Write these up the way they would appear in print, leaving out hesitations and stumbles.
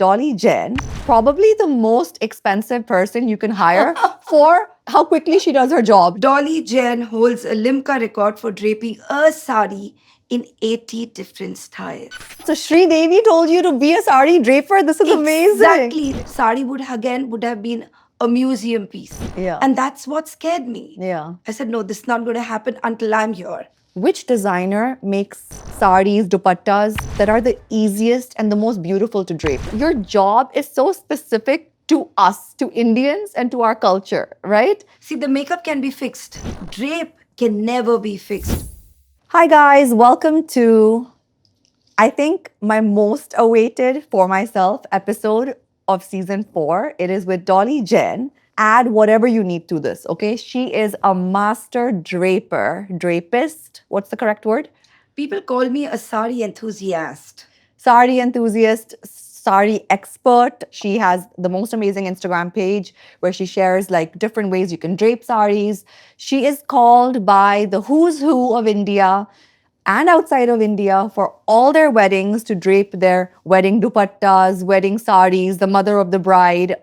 Dolly Jain, probably the most expensive person you can hire for how quickly she does her job. Dolly Jain holds a Limca record for draping a sari in 80 different styles. So Sri Devi told you to be a sari draper. This is amazing. Exactly. Sari would have been a museum piece. Yeah. And that's what scared me. Yeah. I said, no, this is not going to happen until I'm here. Which designer makes saris, dupattas that are the easiest and the most beautiful to drape? Your job is so specific to us, to Indians, and to our culture, right? See, the makeup can be fixed. Drape can never be fixed. Hi guys, welcome to, I think, my most awaited for myself episode of season 4. It is with Dolly Jain. Add whatever you need to this, okay? She is a master draper, drapist. What's the correct word? People call me a sari enthusiast. Sari enthusiast, Sari expert. She has the most amazing Instagram page where she shares like different ways you can drape saris. She is called by the who's who of India and outside of India for all their weddings to drape their wedding dupattas, wedding saris, the mother of the bride.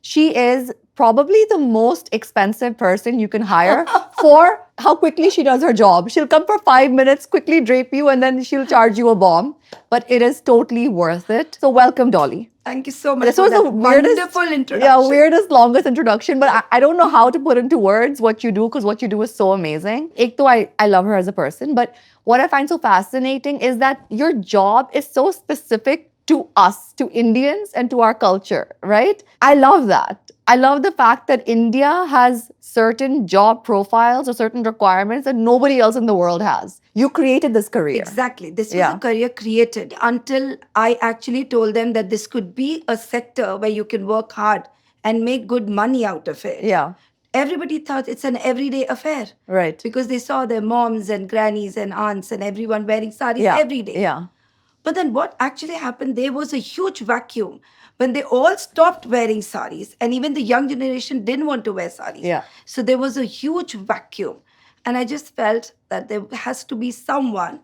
She is probably the most expensive person you can hire for how quickly she does her job. She'll come for 5 minutes, quickly drape you, and then she'll charge you a bomb. But it is totally worth it. So welcome, Dolly. Thank you so much This for was that the weirdest, wonderful introduction. yeah, weirdest, longest introduction. But I don't know how to put into words what you do because what you do is so amazing. Ek to I love her as a person. But what I find so fascinating is that your job is so specific to us, to Indians, and to our culture, right? I love that. I love the fact that India has certain job profiles or certain requirements that nobody else in the world has. You created this career. Exactly. This was Yeah. a career created until I actually told them that this could be a sector where you can work hard and make good money out of it. Yeah, Everybody thought it's an everyday affair right. because they saw their moms and grannies and aunts and everyone wearing saris Yeah, every day. yeah. But then what actually happened, there was a huge vacuum when they all stopped wearing saris and even the young generation didn't want to wear saris. Yeah. So there was a huge vacuum. And I just felt that there has to be someone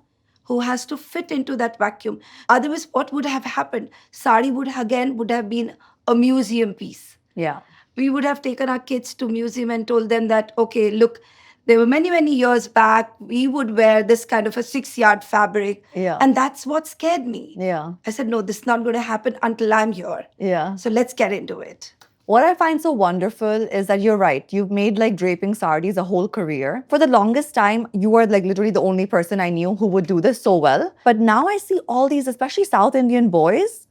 who has to fit into that vacuum. Otherwise, what would have happened? Sari would have been a museum piece. Yeah. We would have taken our kids to museum and told them that, okay, look, there were many, many years back, we would wear this kind of a 6-yard fabric. Yeah. And that's what scared me. Yeah. I said, no, this is not going to happen until I'm here. Yeah. So let's get into it. What I find so wonderful is that you're right. You've made like draping saris a whole career. For the longest time, you were like literally the only person I knew who would do this so well. But now I see all these, especially South Indian boys,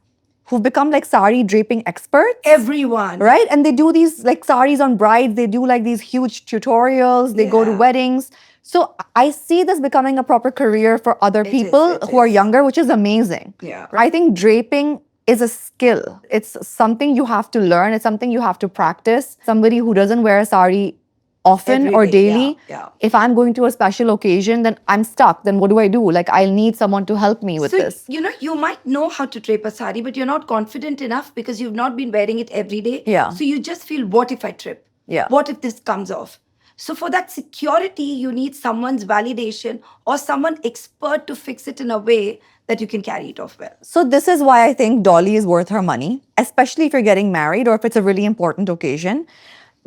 who've become like sari draping experts. Everyone. Right? And they do these like saris on brides. They do like these huge tutorials. They go to Yeah. weddings. So I see this becoming a proper career for other people it who are is. younger, which is amazing. Yeah. I think draping is a skill. It's something you have to learn. It's something you have to practice. Somebody who doesn't wear a sari often Every or day, daily, yeah. if I'm going to a special occasion, then I'm stuck. Then what do I do? Like, I'll need someone to help me with So, this. you might know how to drape a sari, but you're not confident enough because you've not been wearing it every day. Yeah. So you just feel, what if I trip? Yeah. What if this comes off? So for that security, you need someone's validation or someone expert to fix it in a way that you can carry it off well. So this is why I think Dolly is worth her money, especially if you're getting married or if it's a really important occasion,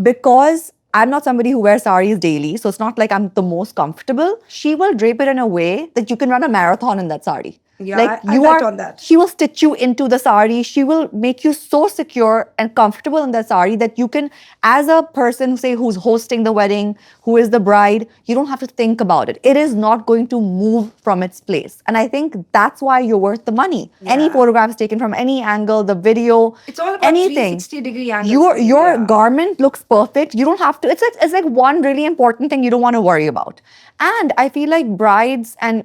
because I'm not somebody who wears saris daily, so it's not like I'm the most comfortable. She will drape it in a way that you can run a marathon in that sari. Yeah, like I bet on that. She will stitch you into the sari. She will make you so secure and comfortable in that sari that you can, as a person, say, who's hosting the wedding, who is the bride, you don't have to think about it. It is not going to move from its place. And I think that's why you're worth the money. Any Yeah. photographs taken from any angle, the video, It's all about anything. 360-degree angles. Your Yeah. garment looks perfect. You don't have to. It's like one really important thing you don't want to worry about. And I feel like brides and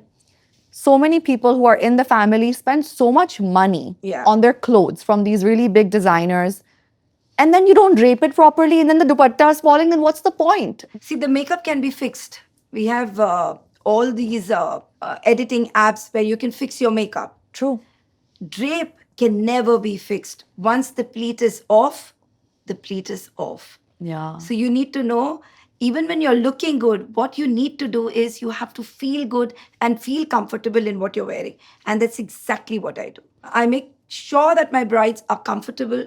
so many people who are in the family spend so much money Yeah. on their clothes from these really big designers. And then you don't drape it properly and then the dupatta is falling, then what's the point? See, the makeup can be fixed. We have all these editing apps where you can fix your makeup. True. Drape can never be fixed. Once the pleat is off, the pleat is off. Yeah. So you need to know, even when you're looking good, what you need to do is you have to feel good and feel comfortable in what you're wearing. And that's exactly what I do. I make sure that my brides are comfortable,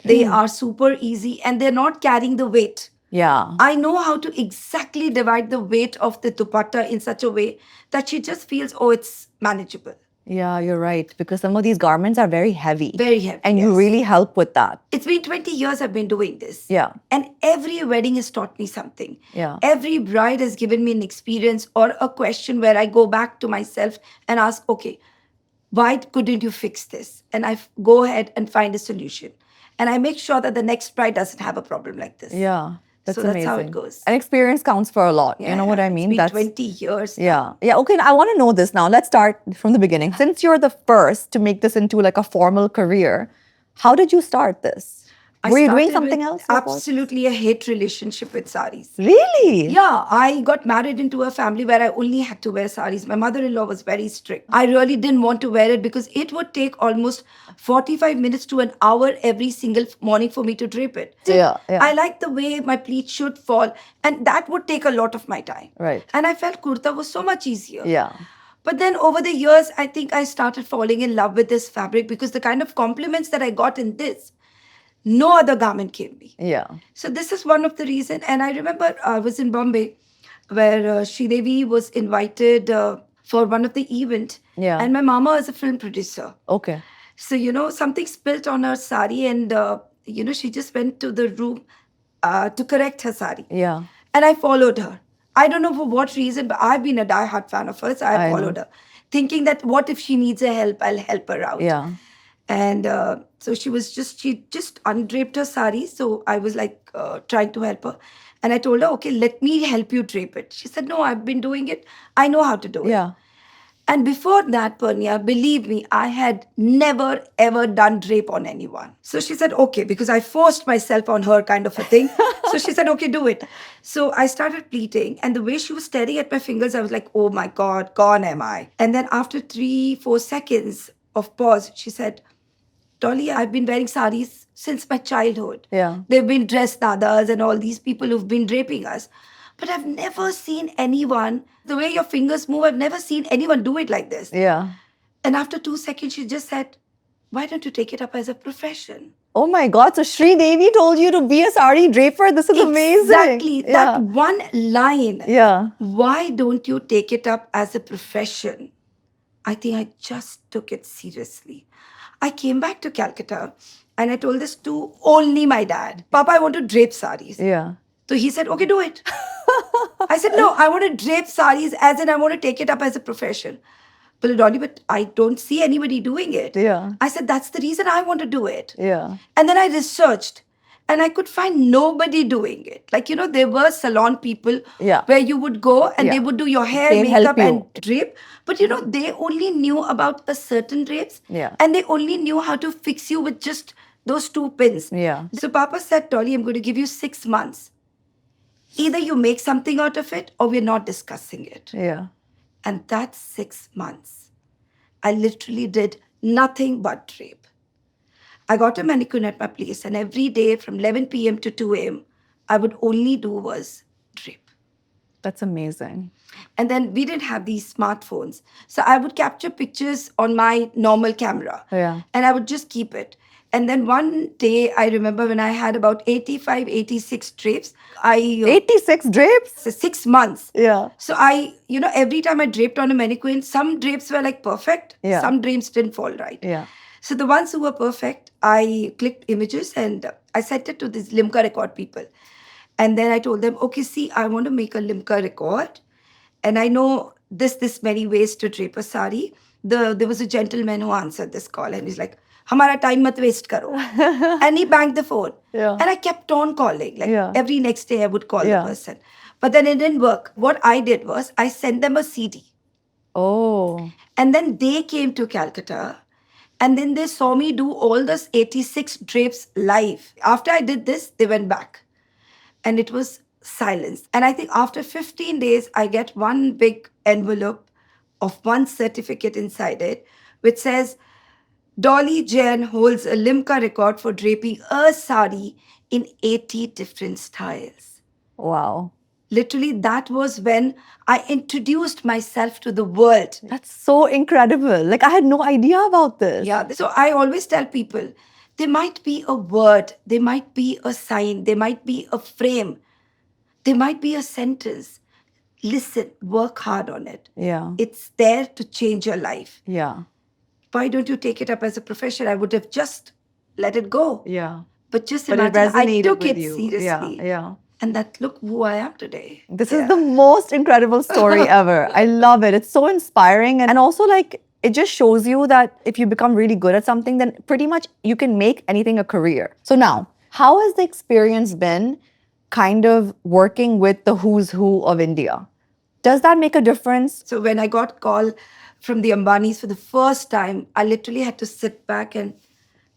they are super easy, and they're not carrying the weight. Yeah. I know how to exactly divide the weight of the dupatta in such a way that she just feels, oh, it's manageable. Yeah, you're right. Because some of these garments are very heavy. Very heavy, And you yes. really help with that. It's been 20 years I've been doing this. Yeah. And every wedding has taught me something. Yeah. Every bride has given me an experience or a question where I go back to myself and ask, okay, why couldn't you fix this? And I go ahead and find a solution. And I make sure that the next bride doesn't have a problem like this. Yeah. That's So amazing. that's how it goes. And experience counts for a lot. You know what I mean? It's been 20 years. Yeah. Yeah. Okay. I want to know this now. Let's start from the beginning. Since you're the first to make this into like a formal career, how did you start this? Were you doing started something with else? before? Absolutely a hate relationship with saris. Really? Yeah, I got married into a family where I only had to wear saris. My mother-in-law was very strict. I really didn't want to wear it because it would take almost 45 minutes to an hour every single morning for me to drape it. Yeah, yeah. I like the way my pleat should fall, and that would take a lot of my time. Right. And I felt kurta was so much easier. Yeah. But then over the years, I think I started falling in love with this fabric because the kind of compliments that I got in this, no other garment gave me. Yeah. So this is one of the reasons. And I remember I was in Bombay where Sridevi was invited for one of the event. Yeah. And my mama is a film producer. Okay. So, something spilt on her sari and, she just went to the room to correct her sari. Yeah. And I followed her. I don't know for what reason, but I've been a diehard fan of hers. I followed her, thinking that what if she needs a help, I'll help her out. Yeah. And so she just undraped her sari. So I was like trying to help her. And I told her, okay, let me help you drape it. She said, no, I've been doing it. I know how to do it. Yeah. And before that, Purnia, believe me, I had never ever done drape on anyone. So she said, okay, because I forced myself on her kind of a thing. So she said, okay, do it. So I started pleating. And the way she was staring at my fingers, I was like, oh my God, gone am I. And then after 3-4 seconds of pause, she said, Dolly, I've been wearing saris since my childhood. Yeah. They've been dress dadas and all these people who've been draping us. But I've never seen anyone, the way your fingers move, I've never seen anyone do it like this. Yeah. And after 2 seconds, she just said, why don't you take it up as a profession? Oh my God. So Sri Devi told you to be a sari draper. This is amazing. Exactly. Yeah. That one line. Yeah. Why don't you take it up as a profession? I think I just took it seriously. I came back to Calcutta and I told this to only my dad. Papa, I want to drape saris. Yeah. So he said, okay, do it. I said, no, I want to drape saris as in I want to take it up as a profession. But Dolly, but I don't see anybody doing it. Yeah. I said, that's the reason I want to do it. Yeah. And then I researched and I could find nobody doing it. Like, there were salon people where you would go and they would do your hair, They'll help makeup you. and drape. But, they only knew about a certain drapes. Yeah. And they only knew how to fix you with just those 2 pins. Yeah. So Papa said, Dolly, I'm going to give you 6 months. Either you make something out of it or we're not discussing it. Yeah. And that's 6 months. I literally did nothing but drape. I got a mannequin at my place and every day from 11 p.m. to 2 a.m., I would only do was drape. That's amazing. And then we didn't have these smartphones. So I would capture pictures on my normal camera. Yeah. And I would just keep it. And then one day, I remember when I had about 85, 86 drapes, 86 drapes? 6 months. Yeah. So every time I draped on a mannequin, some drapes were like perfect. Yeah. Some drapes didn't fall right. Yeah. So the ones who were perfect, I clicked images and I sent it to these Limca record people. And then I told them, okay, see, I want to make a Limca record. And I know this many ways to drape a sari. There was a gentleman who answered this call and he's like, Hamara time mat waste karo. And he banged the phone. Yeah. And I kept on calling. Like every next day I would call Yeah. the person. But then it didn't work. What I did was I sent them a CD. Oh. And then they came to Calcutta. And then they saw me do all those 86 drapes live. After I did this, they went back. And it was silence. And I think after 15 days, I get one big envelope of one certificate inside it, which says, Dolly Jain holds a Limca record for draping a sari in 80 different styles. Wow. Literally, that was when I introduced myself to the world. That's so incredible. Like, I had no idea about this. Yeah, so I always tell people there might be a word, there might be a sign, there might be a frame, there might be a sentence. Listen, work hard on it. Yeah. It's there to change your life. Yeah. Why don't you take it up as a profession? I would have just let it go. Yeah. But just But it imagine I resonated took with it you. seriously. Yeah. Yeah. And that look who I am today. This is the most incredible story ever. I love it. It's so inspiring. And also, like, it just shows you that if you become really good at something, then pretty much you can make anything a career. So now, how has the experience been kind of working with the who's who of India? Does that make a difference? So when I got call from the Ambanis for the first time, I literally had to sit back and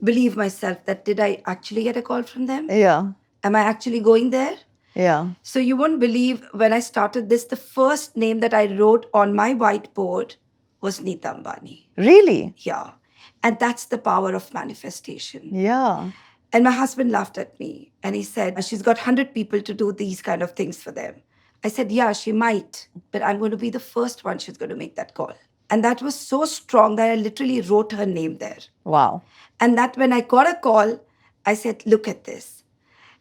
believe myself that did I actually get a call from them? Yeah. Am I actually going there? Yeah. So you won't believe when I started this, the first name that I wrote on my whiteboard was Neeta Ambani. Really? Yeah. And that's the power of manifestation. Yeah. And my husband laughed at me and he said, she's got 100 people to do these kind of things for them. I said, yeah, she might, but I'm going to be the first one she's going to make that call. And that was so strong that I literally wrote her name there. Wow. And that when I got a call, I said, look at this.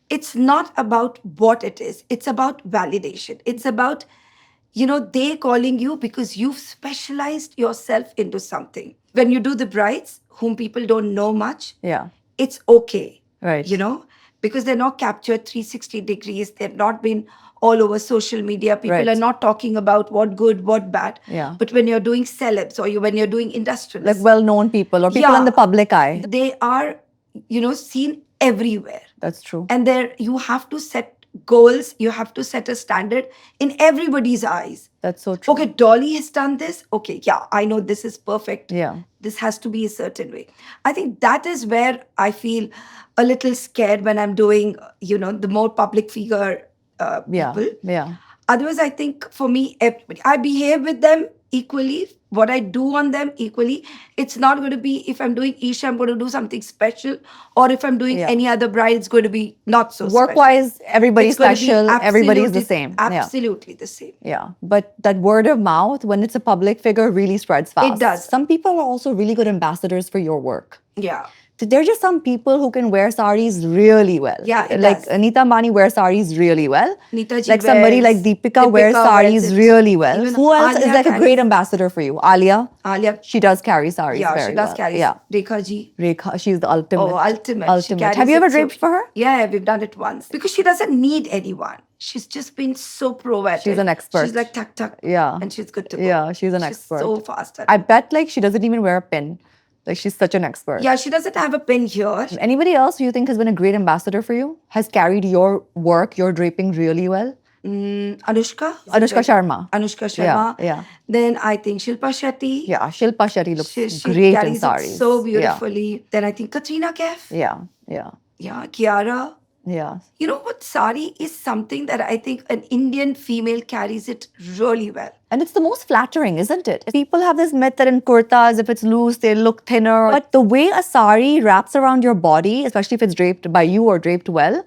It's not about what it is. It's about validation. It's about, they calling you because you've specialized yourself into something. When you do the brides, whom people don't know much, Yeah. it's okay. Right. Because they're not captured 360 degrees. They've not been all over social media. People Right. are not talking about what good, what bad. Yeah. But when you're doing celebs or when you're doing industrialists, Like well-known people or people in the public eye. they are, seen everywhere. That's true. And there you have to set goals. You have to set a standard in everybody's eyes. That's so true. Okay, Dolly has done this. Okay, yeah, I know this is perfect. Yeah. This has to be a certain way. I think that is where I feel a little scared when I'm doing, the more public figure people. Yeah. Otherwise, I think for me, everybody, I behave with them equally. What I do on them equally. It's not going to be if I'm doing Isha, I'm going to do something special. Or if I'm doing any other bride, it's going to be not so special. Work-wise, everybody's It's going to be special. Everybody's the absolutely- same. Absolutely the same. Yeah. But that word of mouth, when it's a public figure, really spreads fast. It does. Some people are also really good ambassadors for your work. Yeah. There are just some people who can wear saris really well. Yeah, it like does. Anita Ambani wears saris really well. Neeta ji Like somebody like wears- Deepika wears Deepika saris wears it. really well. Even Who else is Alia like a carries- great ambassador for you? Alia. Alia. She does carry saris Yeah, very she does well. carry. Yeah. Rekha ji. Rekha, she's the ultimate. Oh, ultimate. She Ultimate. carries Have you ever it so- draped for her? Yeah, we've done it once. Because she doesn't need anyone. She's just been so pro at it. She's an expert. She's like tuck tuck. Yeah. And she's good to go. Yeah, she's an expert. So fast at I it. bet like she doesn't even wear a pin. Like she's such an expert. Yeah, she doesn't have a pin here. Anybody else who you think has been a great ambassador for you? Has carried your work, your draping really well? Anushka. Anushka Sharma. Anushka Sharma. Yeah. Then I think Shilpa Shetty. Yeah, Shilpa Shetty looks She great in carries saris. it so Yeah. beautifully. Then I think Katrina Kaif. Yeah. Yeah. Yeah, Kiara. Yeah. You know what? Sari is something that I think an Indian female carries it really well. And it's the most flattering, isn't it? People have this myth that in kurtas, if it's loose, they look thinner. But the way a sari wraps around your body, especially if it's draped by you or draped well,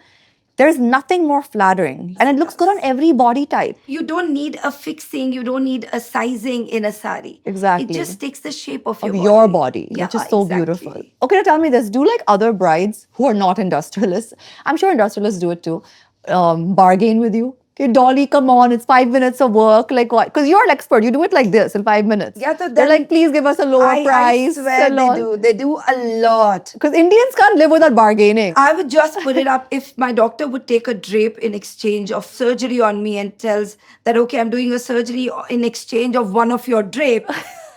there's nothing more flattering. And it looks good on every body type. You don't need a fixing, you don't need a sizing in a sari. Exactly. It just takes the shape of Of your your body. body, which is so exactly. beautiful. Okay, now tell me this. Do like other brides who are not industrialists, I'm sure industrialists do it too, bargain with you? Okay, Dolly, come on, it's 5 minutes of work. Like what? Because you're an expert. You do it like this in 5 minutes. Yeah, so they're then- like, please give us a lower price. I swear they do. They do a lot. Because Indians can't live without bargaining. I would just put it up if my doctor would take a drape in exchange of surgery on me and tells that, okay, I'm doing a surgery in exchange of one of your drape,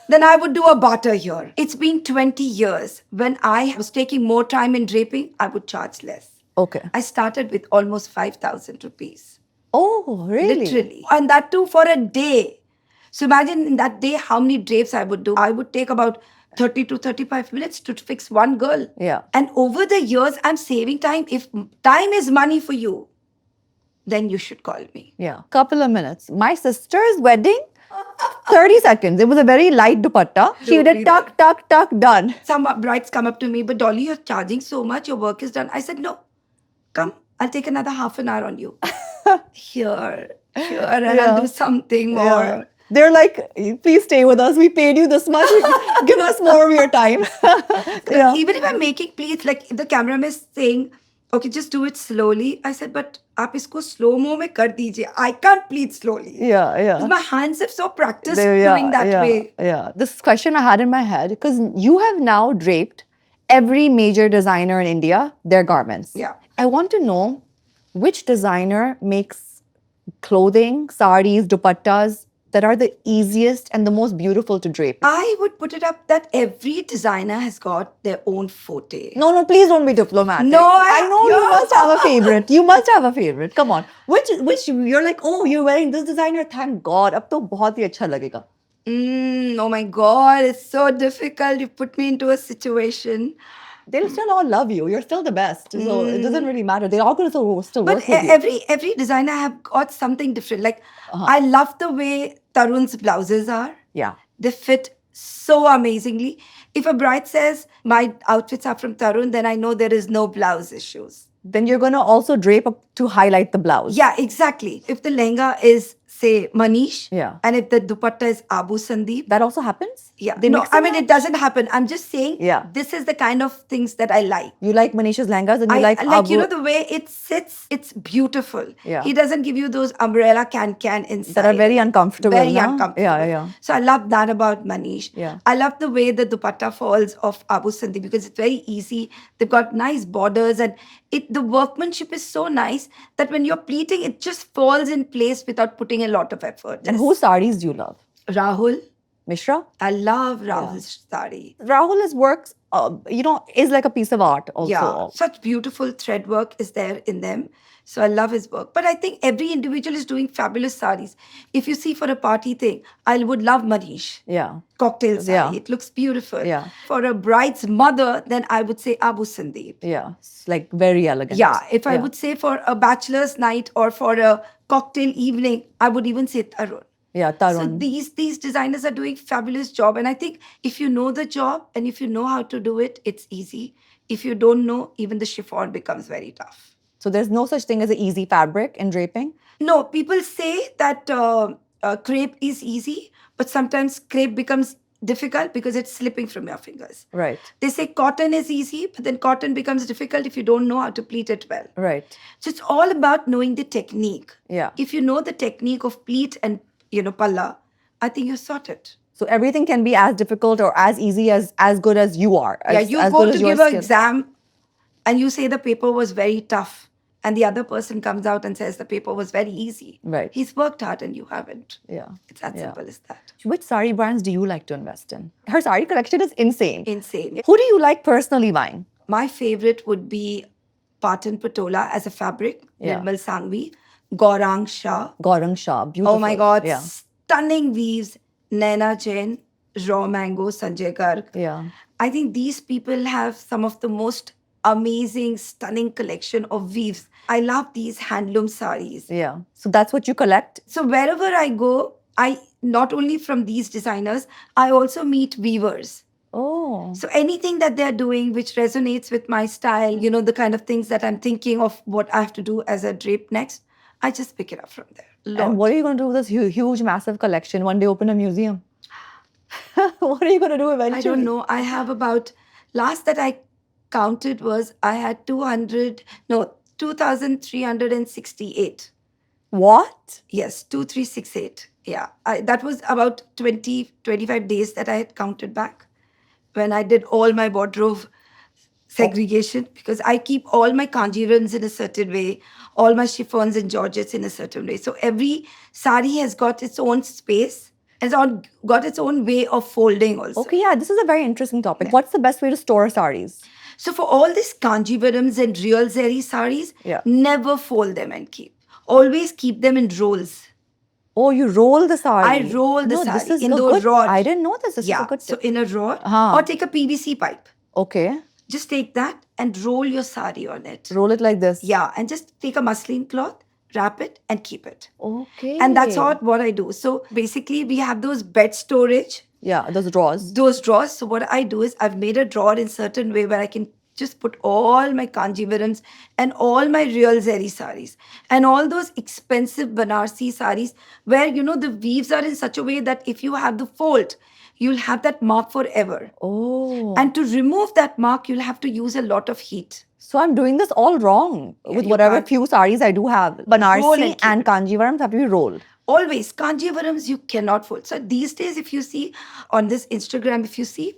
then I would do a barter here. It's been 20 years. When I was taking more time in draping, I would charge less. Okay. I started with almost 5,000 rupees. Oh, really? Literally. And that too for a day. So imagine in that day how many drapes I would do. I would take about 30 to 35 minutes to fix one girl. Yeah. And over the years, I'm saving time. If time is money for you, then you should call me. Yeah. Couple of minutes. My sister's wedding, 30 seconds. It was a very light dupatta. She did Totally tuck, tuck, tuck, done. Some brides come up to me, but Dolly, you're charging so much. Your work is done. I said, no, come. I'll take another half an hour on you. Here, here and I'll do something more. Yeah. They're like, please stay with us. We paid you this much. Give us more of your time. Yeah. Even if I'm making pleats, like if the cameraman is saying, okay, just do it slowly. I said, but आप इसको slow mo में कर दीजिए. I can't pleat slowly. Yeah, yeah. Because my hands have so practiced Yeah, doing that yeah, way. Yeah. This question I had in my head, because you have now draped every major designer in India, their garments. Yeah. I want to know which designer makes clothing, saris, dupattas that are the easiest and the most beautiful to drape. I would put it up that every designer has got their own forte. No, please don't be diplomatic. No, I know you yeah. must have a favorite. You must have a favorite. Come on. Which you're like, oh, you're wearing this designer. Thank God. Ab to bahut hi acha lagega. Oh my God, it's so difficult. You put me into a situation. They'll still all love you. You're still the best. So it doesn't really matter. They're all going to still But work with you. every designer have got something different. Like I love the way Tarun's blouses are. Yeah. They fit so amazingly. If a bride says my outfits are from Tarun, then I know there is no blouse issues. Then you're going to also drape up to highlight the blouse. Yeah, exactly. If the lehenga is, say, Manish, Yeah. and if the dupatta is Abu Sandeep, That also happens? yeah. They No, mix I and mean, match? it doesn't happen. I'm just saying Yeah. this is the kind of things that I like. You like Manisha's lehengas and you like you Abu- know, the way it sits, it's beautiful. Yeah. He doesn't give you those umbrella can inside. that are very uncomfortable. Very na? uncomfortable. Yeah. So I love that about Manish. Yeah. I love the way the dupatta falls of Abu Sandi because it's very easy. They've got nice borders and the workmanship is so nice that when you're pleating, it just falls in place without putting a lot of effort. And whose saris do you love? Rahul. Mishra? I love Rahul's sari. Rahul's works, is like a piece of art also. Yeah, such beautiful thread work is there in them. So I love his work. But I think every individual is doing fabulous saris. If you see for a party thing, I would love Manish. Yeah. Cocktail sari. Yeah. It looks beautiful. Yeah. For a bride's mother, then I would say Abu Sandeep. Yeah. It's like very elegant. Yeah. If I would say for a bachelor's night or for a cocktail evening, I would even say Tarun. Yeah, So Tarun. these designers are doing fabulous job. And I think if you know the job and if you know how to do it, it's easy. If you don't know, even the chiffon becomes very tough. So there's no such thing as an easy fabric in draping? No, people say that crepe is easy, but sometimes crepe becomes difficult because it's slipping from your fingers. Right. They say cotton is easy, but then cotton becomes difficult if you don't know how to pleat it well. Right. So it's all about knowing the technique. Yeah. If you know the technique of pleat and palla, I think you're sorted. So everything can be as difficult or as easy as good as you are. You as go good to as your give an skill. exam and you say the paper was very tough. And the other person comes out and says the paper was very easy. Right. He's worked hard and you haven't. Yeah. It's as simple as that. Which sari brands do you like to invest in? Her sari collection is insane. Insane. Who do you like personally buying? My favorite would be Patan Patola as a fabric, Yeah. Nirmal Sangvi, Gaurang Shah. Gaurang Shah. Beautiful. Oh my God, Yeah. stunning weaves, Naina Jain, Raw Mango, Sanjay Garg. Yeah. I think these people have some of the most amazing, stunning collection of weaves. I love these handloom saris. Yeah. So that's what you collect? So wherever I go, I not only from these designers, I also meet weavers. Oh. So anything that they're doing which resonates with my style, the kind of things that I'm thinking of what I have to do as a drape next, I just pick it up from there. And what are you going to do with this huge, massive collection? One day open a museum? What are you going to do eventually? I don't know. I have about, last that I counted was I had 2,368. What? Yes, 2,368. Yeah. That was about 25 days that I had counted back when I did all my wardrobe segregation because I keep all my kanjirans in a certain way, all my chiffons and georgettes in a certain way. So every sari has got its own space. It's got its own way of folding also. Okay, yeah, this is a very interesting topic. Yeah. What's the best way to store saris? So for all these kanjivarams and real zari saris, never fold them and keep. Always keep them in rolls. Oh, you roll the sari? I roll the sari this is in those rods. I didn't know this. This is a good so in a rod or take a PVC pipe. Okay. Just take that and roll your sari on it. Roll it like this? Yeah, and just take a muslin cloth, wrap it and keep it. Okay. And that's what I do. So basically we have those bed storage. Yeah, those drawers. Those drawers. So what I do is I've made a drawer in certain way where I can just put all my Kanjivarams and all my real Zeri saris and all those expensive Banarsi saris where, you know, the weaves are in such a way that if you have the fold, you'll have that mark forever. Oh. And to remove that mark, you'll have to use a lot of heat. So I'm doing this all wrong with you whatever can't- few saris I do have. Roll Banarsi and keep and it. Kanjivarams have to be rolled. Always, Kanjivarams you cannot fold. So these days, if you see on this Instagram, if you see,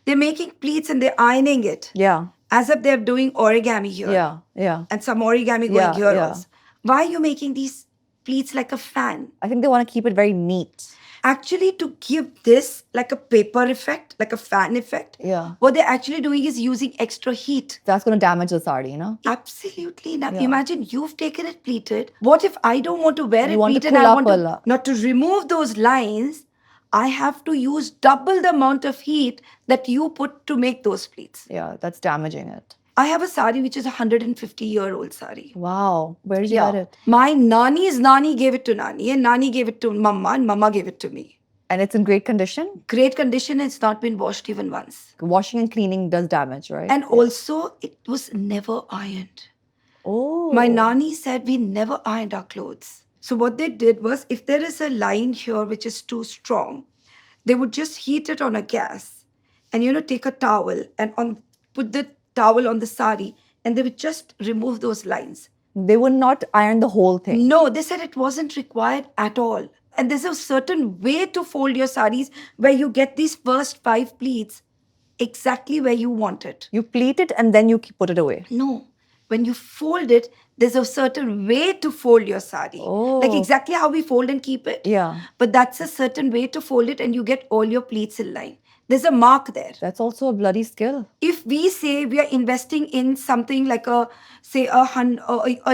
they're making pleats and they're ironing it Yeah, as if they're doing origami here. yeah, yeah. And some origami going Yeah, here yeah. also. Why are you making these pleats like a fan? I think they want to keep it very neat. Actually, to give this like a paper effect, like a fan effect, Yeah. what they're actually doing is using extra heat. That's going to damage the sari, you know? Absolutely. Now Yeah. imagine you've taken it pleated. What if I don't want to wear You it want to pleated? I pull want up a to lot. not to remove those lines. I have to use double the amount of heat that you put to make those pleats. Yeah, that's damaging it. I have a sari which is a 150-year-old sari. Wow. Where did you Yeah. get it? My nani's nani gave it to nani and nani gave it to mama and mama gave it to me. And it's in great condition? Great condition. It's not been washed even once. Washing and cleaning does damage, right? And also, it was never ironed. Oh. My nani said we never ironed our clothes. So what they did was, if there is a line here which is too strong, they would just heat it on a gas and, you know, take a towel and put the towel on the sari and they would just remove those lines. They would not iron the whole thing. No, they said it wasn't required at all. And there's a certain way to fold your saris where you get these first 5 pleats exactly where you want it. You pleat it and then you put it away. No, when you fold it, there's a certain way to fold your sari. Oh. Like exactly how we fold and keep it. Yeah. But that's a certain way to fold it and you get all your pleats in line. There's a mark there. That's also a bloody skill. If we say we are investing in something like a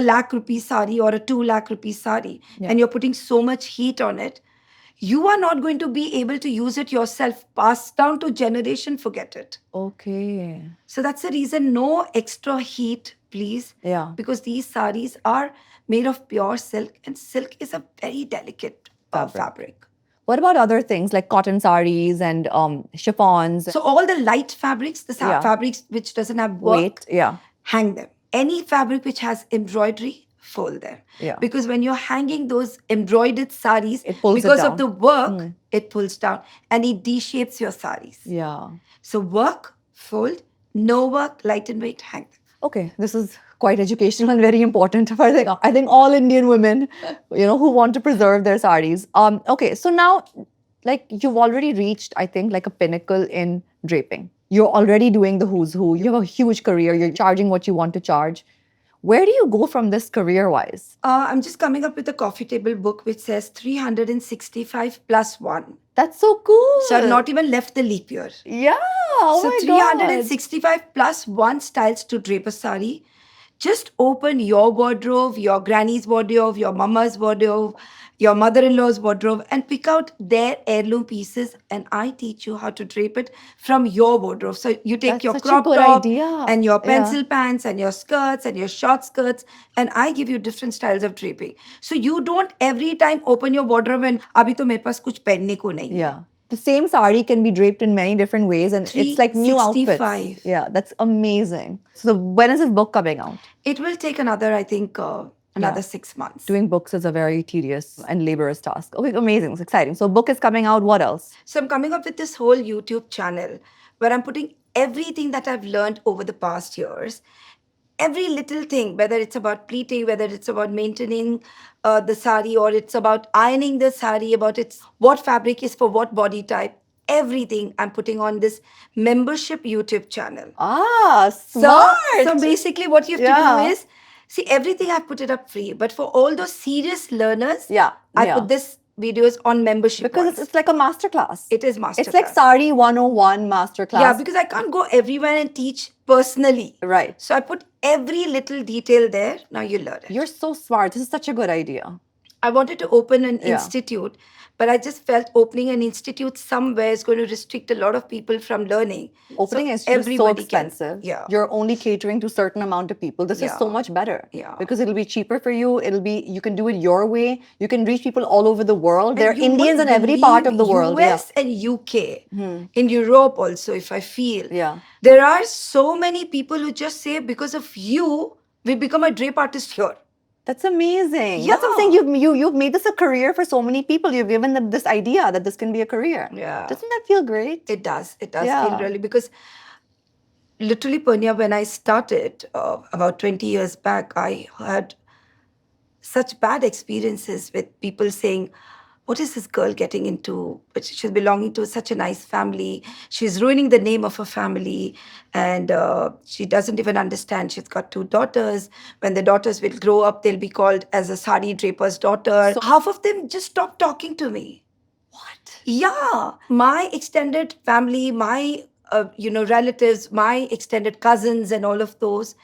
lakh rupee sari or a 2 lakh rupee sari, Yeah. and you're putting so much heat on it, you are not going to be able to use it yourself. Passed down to generation, forget it. Okay. So that's the reason no extra heat, please. Yeah. Because these saris are made of pure silk and silk is a very delicate fabric. What about other things like cotton saris and chiffons? So all the light fabrics, the Yeah. fabrics which doesn't have work, Weight, yeah. hang them. Any fabric which has embroidery, fold them. Yeah. Because when you're hanging those embroidered saris, It pulls it because down. of the work, it pulls down and it de-shapes your saris. Yeah. So work, fold, no work, light and weight, hang them. Okay, this is quite educational and very important for I think all Indian women, you know, who want to preserve their saris. Okay, so now, like you've already reached, I think, like a pinnacle in draping. You're already doing the who's who. You have a huge career. You're charging what you want to charge. Where do you go from this career-wise? I'm just coming up with a coffee table book which says 365 plus 1. That's so cool. So I've not even left the leap year. Yeah. Oh So my God. 365 plus 1 styles to drape a sari. Just open your wardrobe, your granny's wardrobe, your mama's wardrobe, your mother-in-law's wardrobe and pick out their heirloom pieces and I teach you how to drape it from your wardrobe. So you take That's your such a crop good top idea. and your Yeah. pencil pants and your skirts and your short skirts and I give you different styles of draping. So you don't every time open your wardrobe and abhi to mere paas kuch pehnne ko nahi hai. Yeah. The same sari can be draped in many different ways and it's like new outfits. 365. Yeah, that's amazing. So when is this book coming out? It will take another, I think, another 6 months. Doing books is a very tedious and laborious task. Okay, amazing. It's exciting. So book is coming out. What else? So I'm coming up with this whole YouTube channel where I'm putting everything that I've learned over the past years. Every little thing, whether it's about pleating, whether it's about maintaining the sari or it's about ironing the sari, about what fabric is for what body type, everything I'm putting on this membership YouTube channel. Ah, smart. So basically what you have to Yeah. do is, see, everything I've put it up free. But for all those serious learners, Yeah, I yeah. put this videos on membership. Because ones. it's like a masterclass. It is masterclass. It's like Sari 101 masterclass. Yeah, because I can't go everywhere and teach personally. Right. So I put every little detail there. Now you learn it. You're so smart. This is such a good idea. I wanted to open an Yeah. institute, but I just felt opening an institute somewhere is going to restrict a lot of people from learning. Opening So is just so everybody can. expensive. Yeah. You're only catering to a certain amount of people. This is so Yeah. much better. Yeah. Because it'll be cheaper for you. You can do it your way. You can reach people all over the world. There are you Indians won't in every part of the believe world. Yeah. US and UK, in Europe also, if I feel. Yeah. There are so many people who just say, because of you, we become a drape artist here. That's amazing. That's what I'm saying. You've made this a career for so many people. You've given them this idea that this can be a career. Yeah. Doesn't that feel great? It does. It does Yeah. feel really, because literally, Purnia, when I started about 20 years back, I had such bad experiences with people saying, what is this girl getting into? But she's belonging to such a nice family. She's ruining the name of her family. And she doesn't even understand. She's got 2 daughters. When the daughters will grow up, they'll be called as a sari draper's daughter. So half of them just stopped talking to me. What? Yeah. My extended family, my relatives, my extended cousins and all of those,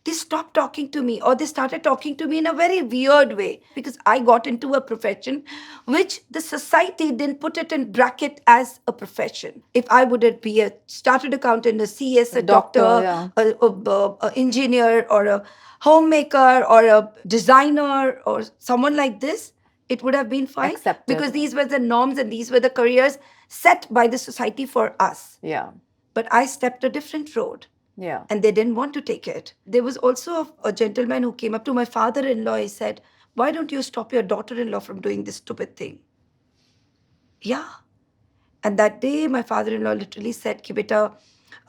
they stopped talking to me, or they started talking to me in a very weird way, because I got into a profession which the society didn't put it in bracket as a profession. If I would be a started accountant, a CS, a doctor, yeah. a engineer, or a homemaker, or a designer, or someone like this, it would have been fine. Accepted. Because these were the norms and these were the careers set by the society for us. Yeah. But I stepped a different road. Yeah. And they didn't want to take it. There was also a gentleman who came up to my father-in-law. He said, why don't you stop your daughter-in-law from doing this stupid thing? Yeah. And that day, my father-in-law literally said, कि बेटा,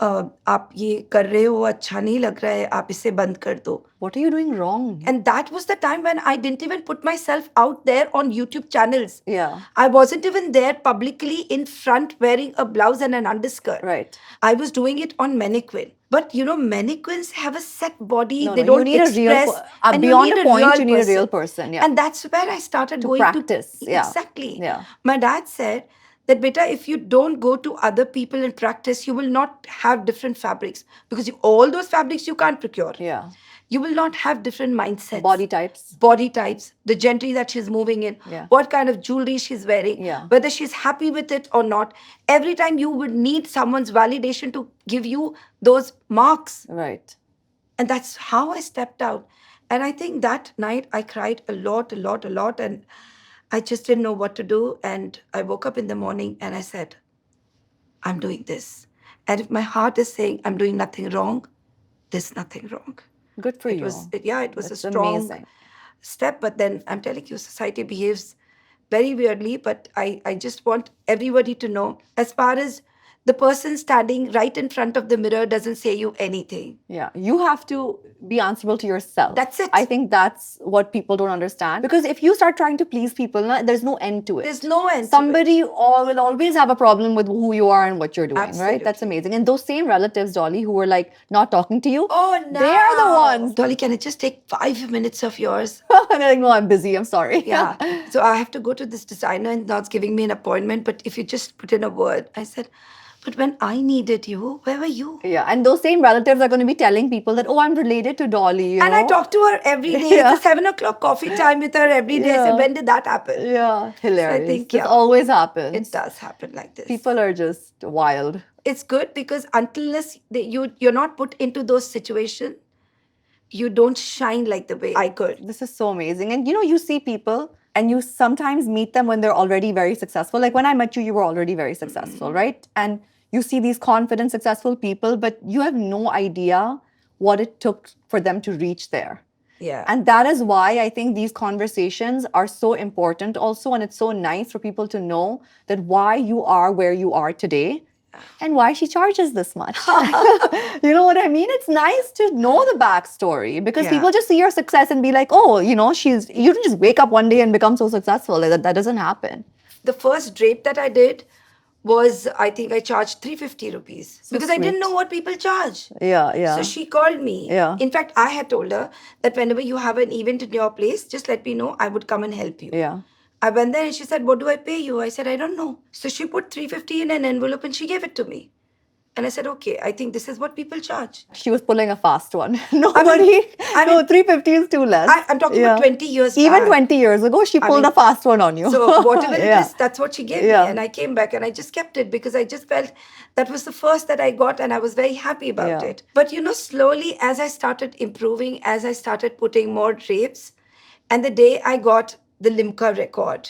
आप ये कर रहे हो, अच्छा नहीं लग रहा है, आप इसे बंद कर दो. What are you doing wrong? And that was the time when I didn't even put myself out there on YouTube channels. Yeah. I wasn't even there publicly in front wearing a blouse and an underskirt. Right. I was doing it on mannequin. But mannequins have a set body. No, they no, don't you need express. and beyond a point, you need a real person. Yeah. And that's where I started going practice. to. Yeah. Exactly. Yeah. My dad said that, beta, if you don't go to other people and practice, you will not have different fabrics. Because all those fabrics you can't procure. Yeah. You will not have different mindsets. Body types. The gentry that she's moving in, Yeah. what kind of jewelry she's wearing, Yeah. whether she's happy with it or not. Every time you would need someone's validation to give you those marks. Right. And that's how I stepped out. And I think that night I cried a lot. And I just didn't know what to do. And I woke up in the morning and I said, I'm doing this. And if my heart is saying I'm doing nothing wrong, there's nothing wrong. Good for you. It was That's a strong amazing. step. But then I'm telling you, society behaves very weirdly. But I just want everybody to know, as far as the person standing right in front of the mirror doesn't say you anything. Yeah, you have to be answerable to yourself. That's it. I think that's what people don't understand. Because if you start trying to please people, there's no end to it. There's no end to it. Somebody will always have a problem with who you are and what you're doing, Absolutely. right? That's amazing. And those same relatives, Dolly, who were like not talking to you, Oh, no. they are the ones. Dolly, can I just take 5 minutes of yours? And they're like, no, I'm busy. I'm sorry. Yeah. So I have to go to this designer and now it's giving me an appointment. But if you just put in a word, I said, but when I needed you, where were you? Yeah, and those same relatives are going to be telling people that, oh, I'm related to Dolly. You And know? I talk to her every day. Yeah. It's a 7 o'clock coffee time with her every day. Yeah. So when did that happen? Yeah, hilarious. I think, This always happens. It does happen like this. People are just wild. It's good because unless you're not put into those situations, you don't shine like the way I could. This is so amazing. And you see people and you sometimes meet them when they're already very successful. Like when I met you, you were already very successful, right? And you see these confident, successful people, but you have no idea what it took for them to reach there. Yeah. And that is why I think these conversations are so important also. And it's so nice for people to know that why you are where you are today and why she charges this much. You know what I mean? It's nice to know the backstory because people just see your success and be like, oh, you don't just wake up one day and become so successful. That doesn't happen. The first drape that I did was, I think I charged 350 rupees because I didn't know what people charge. Yeah, yeah. So she called me. Yeah. In fact, I had told her that whenever you have an event in your place, just let me know. I would come and help you. Yeah. I went there and she said, what do I pay you? I said, I don't know. So she put 350 in an envelope and she gave it to me. And I said, okay, I think this is what people charge. She was pulling a fast one. Nobody. No, 350 is too less. I'm talking about 20 years Even back. 20 years ago, she pulled mean, a fast one on you. So whatever it Yeah. is, that's what she gave me. Yeah. And I came back and I just kept it because I just felt that was the first that I got and I was very happy about Yeah. it. But slowly as I started improving, as I started putting more drapes, and the day I got the Limca record,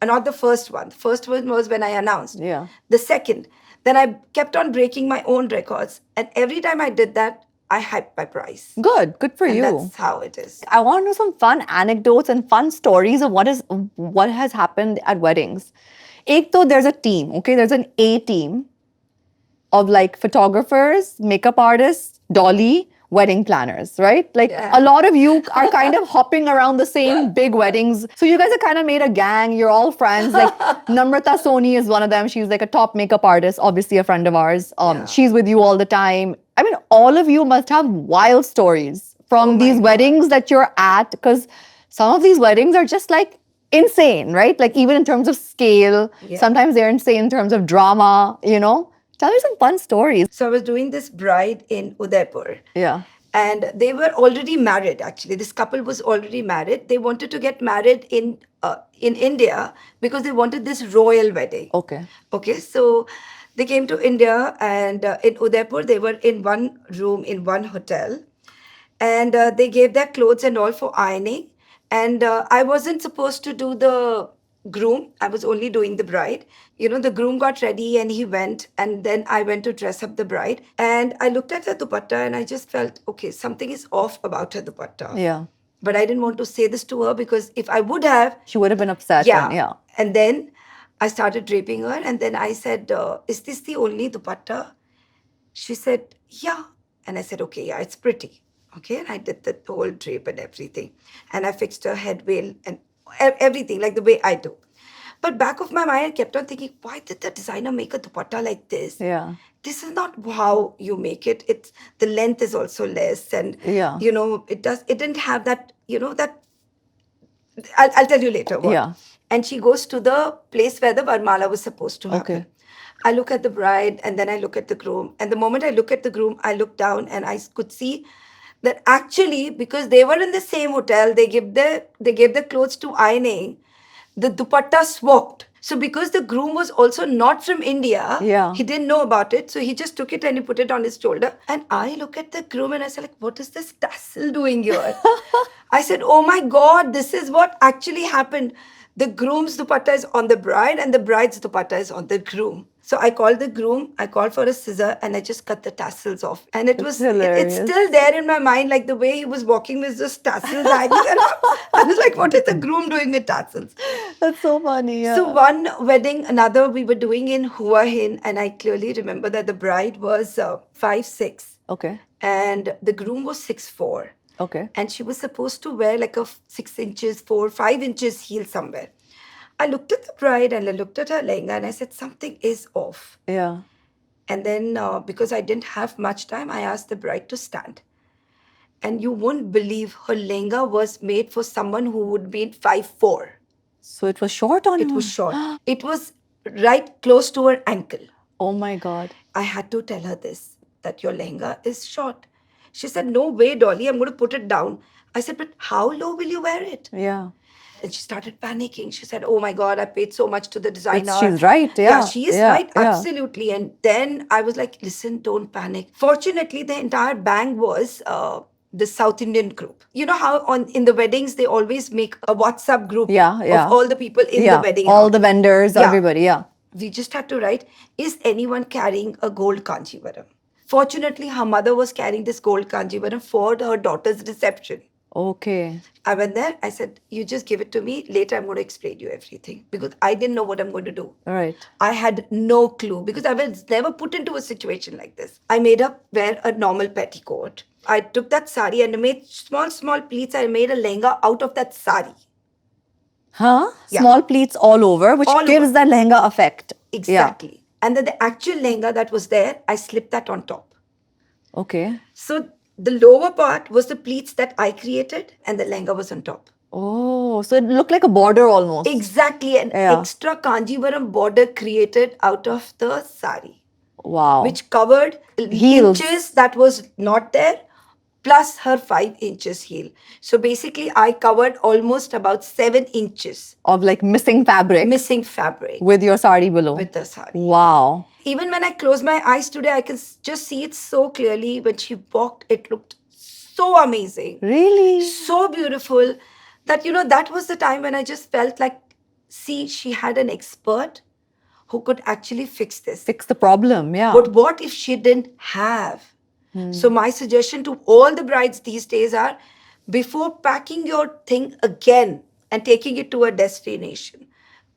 and not the first one. The first one was when I announced. Yeah. The second. Then I kept on breaking my own records. And every time I did that, I hyped my price. Good for And you. that's how it is. I want to know some fun anecdotes and fun stories of what has happened at weddings. Ek to there's a team, okay? There's an A team of like photographers, makeup artists, Dolly, wedding planners, right? Like Yeah. a lot of you are kind of hopping around the same big weddings. So you guys have kind of made a gang. You're all friends. Like Namrata Soni is one of them. She's like a top makeup artist, obviously a friend of ours. Yeah. She's with you all the time. I mean, all of you must have wild stories from Oh my these God. weddings that you're at, because some of these weddings are just like insane, right? Like even in terms of scale, Yeah. sometimes they're insane in terms of drama, Tell me some fun stories. So I was doing this bride in Udaipur. Yeah. And they were already married, actually. This couple was already married. They wanted to get married in India because they wanted this royal wedding. Okay. Okay, so they came to India, and in Udaipur, they were in one room in one hotel. And they gave their clothes and all for ironing. And I wasn't supposed to do the groom. I was only doing the bride. The groom got ready and he went. And then I went to dress up the bride. And I looked at her dupatta and I just felt, okay, something is off about her dupatta. Yeah. But I didn't want to say this to her because if I would have, She would have been upset. yeah. Yeah. And then I started draping her. And then I said, is this the only dupatta? She said, yeah. And I said, okay, yeah, it's pretty. Okay, and I did the whole drape and everything. And I fixed her head veil and everything like the way I do. But back of my mind, I kept on thinking, why did the designer make a dupatta like this? Yeah. This is not how you make it. It's the length is also less, and Yeah. it didn't have that. That I'll tell you later. What. Yeah. And she goes to the place where the Varmala was supposed to happen. Okay. I look at the bride and then I look at the groom. And the moment I look at the groom, I look down and I could see that actually, because they were in the same hotel, they gave the clothes to ironing, the dupatta swapped. So because the groom was also not from India, Yeah. he didn't know about it. So he just took it and he put it on his shoulder. And I look at the groom and I said, like, what is this tassel doing here? I said, oh my God, this is what actually happened. The groom's dupatta is on the bride and the bride's dupatta is on the groom. So I called the groom, I called for a scissor and I just cut the tassels off. And it's hilarious. still there in my mind, like the way he was walking with just tassels hanging. And I was like, what is the groom doing with tassels? That's so funny. Yeah. So one wedding, another we were doing in Hua Hin, and I clearly remember that the bride was 5'6", Okay. and the groom was 6'4". Okay. And she was supposed to wear like a 6 inches, 5 inches heel somewhere. I looked at the bride and I looked at her lehenga and I said, something is off. Yeah. And then because I didn't have much time, I asked the bride to stand. And you won't believe her lehenga was made for someone who would be 5'4". So it was short on It you? was short. It was right close to her ankle. Oh my God. I had to tell her this, that your lehenga is short. She said, no way, Dolly, I'm going to put it down. I said, but how low will you wear it? Yeah. And she started panicking. She said, oh my God, I paid so much to the designer. She's right. Yeah. She is Yeah, right. yeah. Absolutely. And then I was like, listen, don't panic. Fortunately, the entire bang was the South Indian group. You know how in the weddings, they always make a WhatsApp group Yeah, yeah. of all the people in Yeah. the wedding. All the vendors, Yeah. everybody. Yeah. We just had to write, is anyone carrying a gold kanjivaram? Fortunately, her mother was carrying this gold kanjivaram for her daughter's reception. Okay. I went there. I said, you just give it to me. Later, I'm going to explain you everything. Because I didn't know what I'm going to do. All right. I had no clue because I was never put into a situation like this. I made her wear a normal petticoat. I took that sari and I made small pleats. I made a lehenga out of that sari. Huh? Yeah. Small pleats all over, which All gives over. that lehenga effect. Exactly. And then the actual lehenga that was there, I slipped that on top. Yeah. Okay. So the lower part was the pleats that I created and the lehenga was on top. Oh, so it looked like a border almost. Exactly. An Yeah. extra Kanjivaram border created out of the sari. Wow. which covered Heels. inches that was not there, plus her 5 inches heel. So basically, I covered almost about 7 inches Of like missing fabric missing fabric with your sari below. with the sari. Wow. Even when I close my eyes today, I can just see it so clearly. When she walked, it looked so amazing, Really? so beautiful, that that was the time when I just felt like, see, she had an expert who could actually fix this. Fix the problem. Yeah. But what if she didn't have? So my suggestion to all the brides these days are, before packing your thing again and taking it to a destination,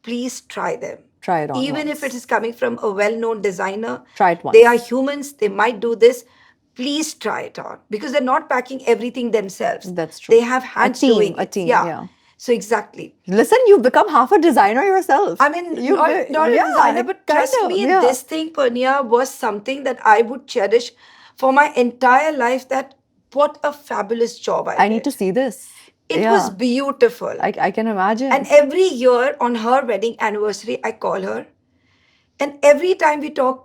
please try them. Try it on Even once. if it is coming from a well-known designer. Try it once. They are humans, they might do this. Please try it on, because they're not packing everything themselves. That's true. They have hands doing it. A team, yeah. So exactly. Listen, you've become half a designer yourself. I mean, not a designer, but trust me, this thing, Purnia, was something that I would cherish for my entire life. That what a fabulous job I need to see this. It was beautiful. I can imagine. And every year on her wedding anniversary, I call her. And every time we talk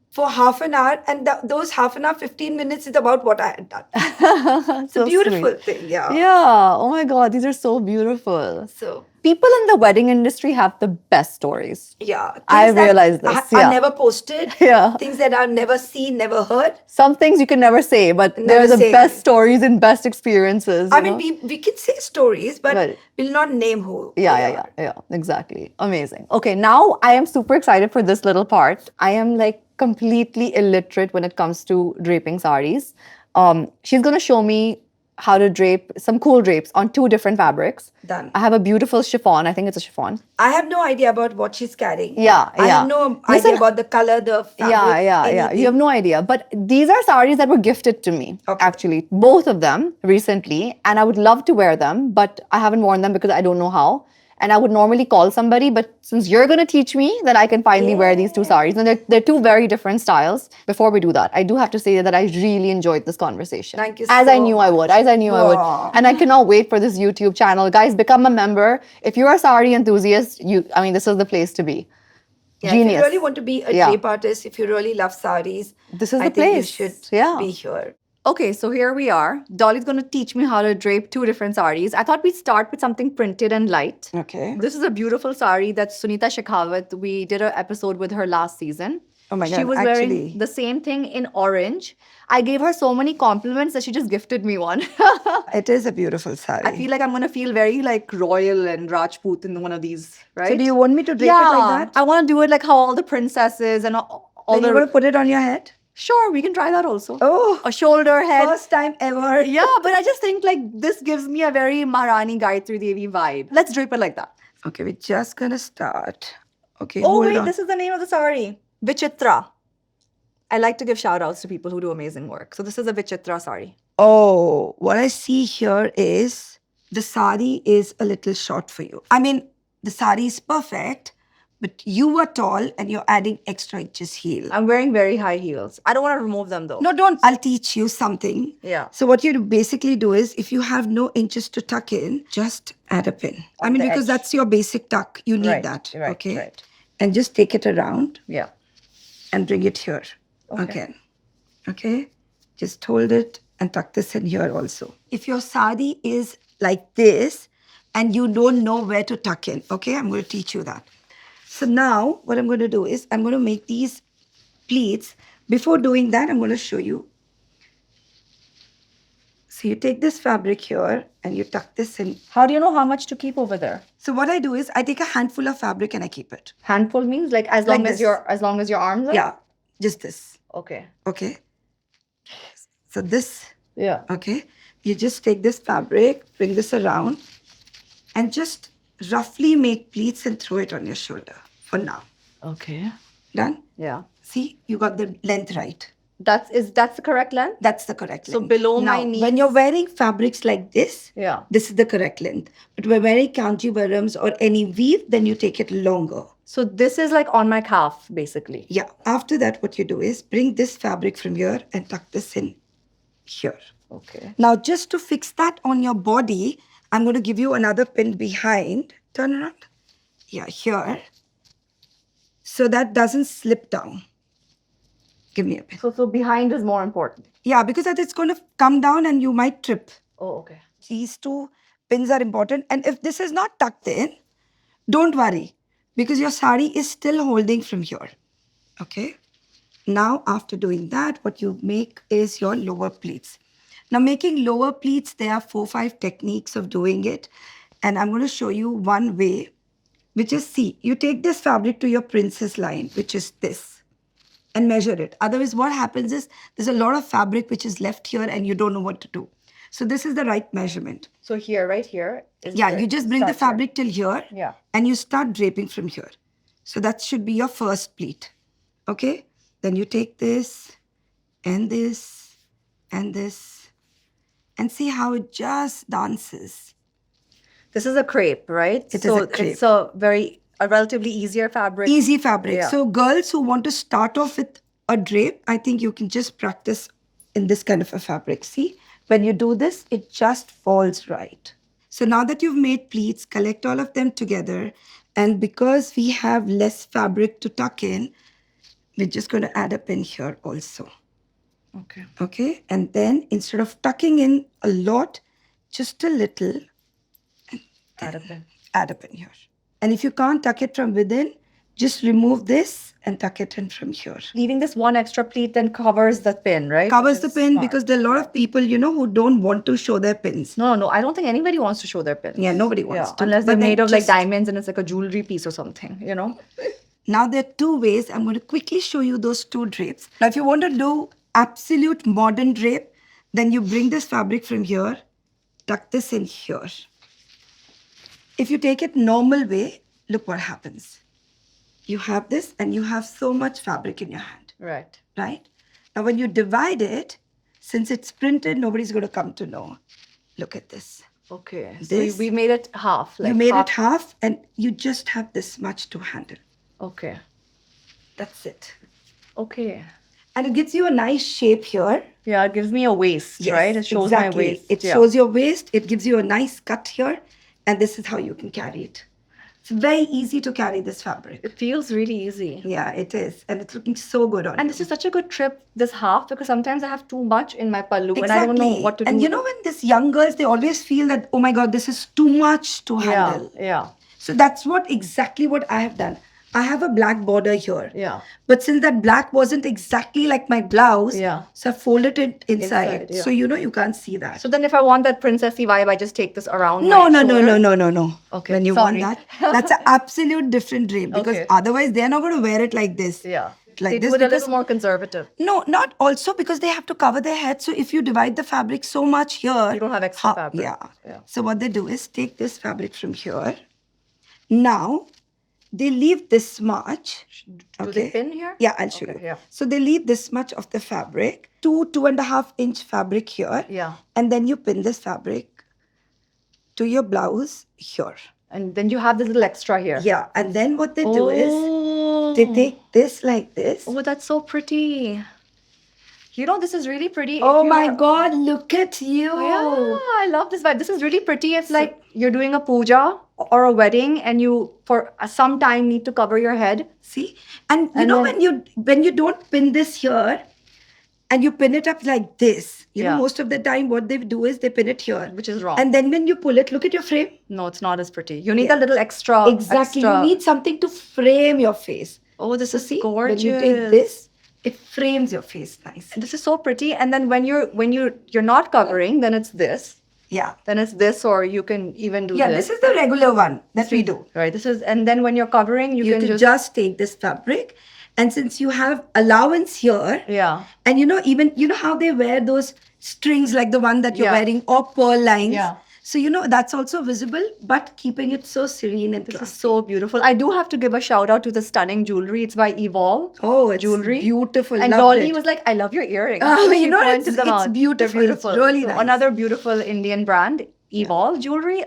for half an hour, and those half an hour, 15 minutes is about what I had done. It's a beautiful thing, yeah. Yeah. Oh my God, these are so beautiful. So people in the wedding industry have the best stories. yeah. I realize this. Are never posted. Yeah. Things that are never seen, never heard. Some things you can never say, but they're the best stories and best experiences. I mean, we can say stories, but we'll not name who. Yeah, exactly. Amazing. Okay, now I am super excited for this little part. I am like completely illiterate when it comes to draping saris. She's going to show me how to drape some cool drapes on 2 different fabrics. Done. I have a beautiful chiffon. I think it's a chiffon. I have no idea about what she's carrying. Yeah. I have no idea about the color, the fabric. Yeah. You have no idea. But these are saris that were gifted to me, actually. Both of them recently. And I would love to wear them, but I haven't worn them because I don't know how. And I would normally call somebody, but since you're going to teach me, then I can finally wear these 2 saris. And they're 2 very different styles. Before we do that, I do have to say that I really enjoyed this conversation. Thank you As so I knew I would. As I knew I would. And I cannot wait for this YouTube channel. Guys, become a member. If you're a sari enthusiast, this is the place to be. Yeah, Genius. if you really want to be a drape artist, if you really love saris, this is the place. You should be here. Okay, so here we are. Dolly's going to teach me how to drape 2 different saris. I thought we'd start with something printed and light. Okay. This is a beautiful sari that Sunita Shekhawat, we did an episode with her last season. Oh my God, she was wearing the same thing in orange. I gave her so many compliments that she just gifted me one. It is a beautiful sari. I feel like I'm going to feel very like royal and Rajput in one of these, right? So do you want me to drape it like that? I want to do it like how all the princesses and all the... you want to put it on your head? Sure, we can try that also. Oh, a shoulder head. First time ever. Yeah, but I just think like this gives me a very Maharani Gayatri Devi vibe. Let's drape it like that. Okay, we're just gonna start. Okay. Oh wait, this is the name of the sari. Vichitra. I like to give shout outs to people who do amazing work. So this is a Vichitra sari. Oh, what I see here is the sari is a little short for you. I mean, the sari is perfect. But you are tall and you're adding extra inches heel. I'm wearing very high heels. I don't want to remove them though. No, don't. I'll teach you something. Yeah. So what you basically do is, if you have no inches to tuck in, just add a pin. Because that's your basic tuck. You need that. Right, okay. Right. And just take it around. Yeah. And bring it here. Okay. Okay. Just hold it and tuck this in here also. If your sari is like this and you don't know where to tuck in, okay, I'm going to teach you that. So now what I'm going to do is I'm going to make these pleats. Before doing that, I'm going to show you. So you take this fabric here and you tuck this in. How do you know how much to keep over there? So what I do is I take a handful of fabric and I keep it. Handful means like as long as your arms are? Yeah, just this. Okay. Okay. So this. Yeah. Okay. You just take this fabric, bring this around, and just roughly make pleats and throw it on your shoulder for now. Okay. Done? Yeah. See, you got the length right. That's the correct length? That's the correct length. So below my knee. When you're wearing fabrics like this, this is the correct length. But when wearing kanjivarams or any weave, then you take it longer. So this is like on my calf, basically. Yeah. After that, what you do is bring this fabric from here and tuck this in here. Okay. Now, just to fix that on your body, I'm going to give you another pin behind. Turn around. Yeah, here. So that doesn't slip down. Give me a pin. So behind is more important. Yeah, because that it's going to come down and you might trip. Oh, okay. These two pins are important. And if this is not tucked in, don't worry, because your sari is still holding from here. Okay. Now, after doing that, what you make is your lower pleats. Now, making lower pleats, there are 4-5 techniques of doing it. And I'm going to show you one way, which is, see, you take this fabric to your princess line, which is this, and measure it. Otherwise, what happens is there's a lot of fabric which is left here and you don't know what to do. So this is the right measurement. So here, right here. Yeah, you just bring the fabric till here. Yeah. And you start draping from here. So that should be your first pleat. Okay? Then you take this and this and this and see how it just dances. This is a crepe, right? It is a crepe. It's a relatively easier fabric. Easy fabric. Yeah. So girls who want to start off with a drape, I think you can just practice in this kind of a fabric. See, when you do this, it just falls right. So now that you've made pleats, collect all of them together. And because we have less fabric to tuck in, we're just going to add a pin here also. Okay. Okay. And then instead of tucking in a lot, just a little, Add a pin. Add a pin here. And if you can't tuck it from within, just remove this and tuck it in from here. Leaving this one extra pleat then covers the pin, right? Covers Which the is pin smart. because there are a lot of people, who don't want to show their pins. No. I don't think anybody wants to show their pins. Yeah, nobody wants to. Unless But they're then made of like just- diamonds and it's like a jewelry piece or something, Now there are two ways. I'm going to quickly show you those two drapes. Now, if you want to do absolute modern drape, then you bring this fabric from here, tuck this in here. If you take it normal way, look what happens. You have this and you have so much fabric in your hand, Right. right? Now, when you divide it, since it's printed, nobody's going to come to know. Look at this. Okay. This- So we made it half. You made it half and you just have this much to handle. Okay. That's it. Okay. And it gives you a nice shape here. Yeah, it gives me a waist, Yes, right? It shows exactly. my waist. It Yeah. shows your waist. It gives you a nice cut here. And this is how you can carry it. It's very easy to carry this fabric. It feels really easy. Yeah, it is. And it's looking so good on And you. this is such a good trip, this half, because sometimes I have too much in my pallu and I don't know what to do. And when these young girls, they always feel that, oh my God, this is too much to handle. Yeah. So that's exactly what I have done. I have a black border here. Yeah. But since that black wasn't exactly like my blouse, Yeah. so I folded it inside. Inside, yeah. So, you can't see that. So then if I want that princessy vibe, I just take this around No. my shoulder? No. Okay, When you sorry. want that, that's an absolute different drape because Okay. otherwise they're not going to wear it like this. Yeah. Like They this do it a because little more conservative. no, not also because they have to cover their head. So if you divide the fabric so much here, You don't have extra fabric. Yeah. So what they do is take this fabric from here. Now they leave this much. Do they pin here? Yeah, I'll show Okay, you. yeah. So they leave this much of the fabric, 2.5 inch fabric here. Yeah. And then you pin this fabric to your blouse here. And then you have this little extra here. Yeah. And then what they do is Oh. they take this like this. Oh, that's so pretty. This is really pretty. if Oh you my are- God, look at you. Yeah, I love this vibe. This is really pretty if like you're doing a puja or a wedding and you for some time need to cover your head. See? And And then- when you don't pin this here and you pin it up like this, Yeah. most of the time what they do is they pin it here. Which is wrong. And then when you pull it, look at your frame. No, it's not as pretty. You need Yeah. a little extra. Exactly. extra- You need something to frame your face. Oh, this is See, gorgeous. when you take this, it frames your face nice. This is so pretty. And then when you're not covering, then it's this. Yeah. Then it's this, or you can even do Yeah, this. this is the regular one that we do. Right. And then when you're covering, you You can could just take this fabric, and since you have allowance here, yeah. and even how they wear those strings like the one that you're Yeah. wearing or pearl lines. Yeah. So that's also visible, but keeping it so serene and This is classy. so beautiful. I do have to give a shout out to the stunning jewelry. It's by Evolve. Oh, it's Jewelry. beautiful. And Loved Dolly it. was like, I love your earrings. Oh, She it's pointed them out. They're beautiful. It's really So nice. Another beautiful Indian brand. evolve jewelry.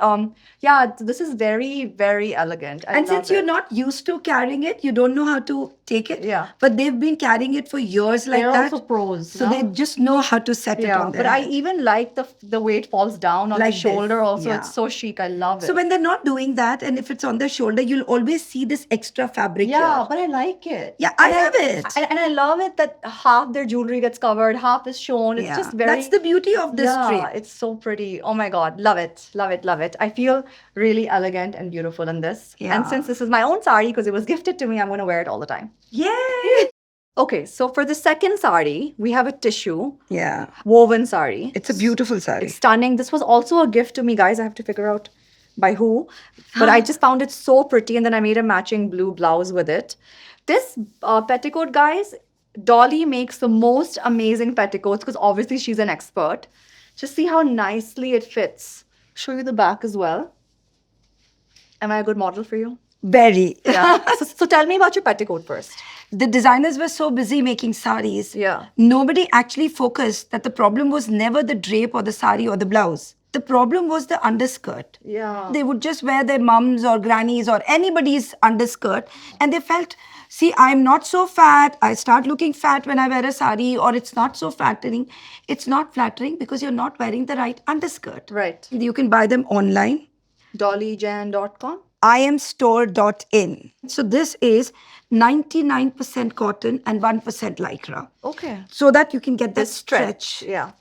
Yeah, this is very, very elegant. I And love since you're it. not used to carrying it, you don't know how to take it. Yeah. But they've been carrying it for years like They're that. also pros, So no? they just know how to set it Yeah, on their but I head. even like the way it falls down on Like the this, shoulder also. yeah. It's so chic. I love it. So when they're not doing that, and if it's on their shoulder, you'll always see this extra fabric yeah, here. but I like it. Yeah, I And love it. And I love it that half their jewelry gets covered, half is shown. It's Yeah, just very. that's the beauty of this yeah, drape. it's so pretty. Oh my God, love it, love it, love it. I feel really elegant and beautiful in this. And Yeah. since this is my own sari because it was gifted to me, I'm going to wear it all the time. Yay! Okay, so for the second sari, we have a tissue Yeah, woven sari. it's a beautiful saree. It's stunning. This was also a gift to me, guys. I have to figure out by who. But I just found it so pretty. And then I made a matching blue blouse with it. This petticoat, guys, Dolly makes the most amazing petticoats because obviously she's an expert. Just see how nicely it fits. Show you the back as well. Am I a good model for you? Very. Yeah. so tell me about your petticoat first. The designers were so busy making saris. Yeah. Nobody actually focused that the problem was never the drape or the sari or the blouse. The problem was the underskirt. Yeah. They would just wear their mums or grannies or anybody's underskirt and they felt, see, I'm not so fat. I start looking fat when I wear a sari, or it's not so flattering. It's not flattering because you're not wearing the right underskirt. Right. You can buy them online. DollyJain.com. imstore.in. So this is 99% cotton and 1% lycra. Okay. So that you can get The that stretch. Yeah.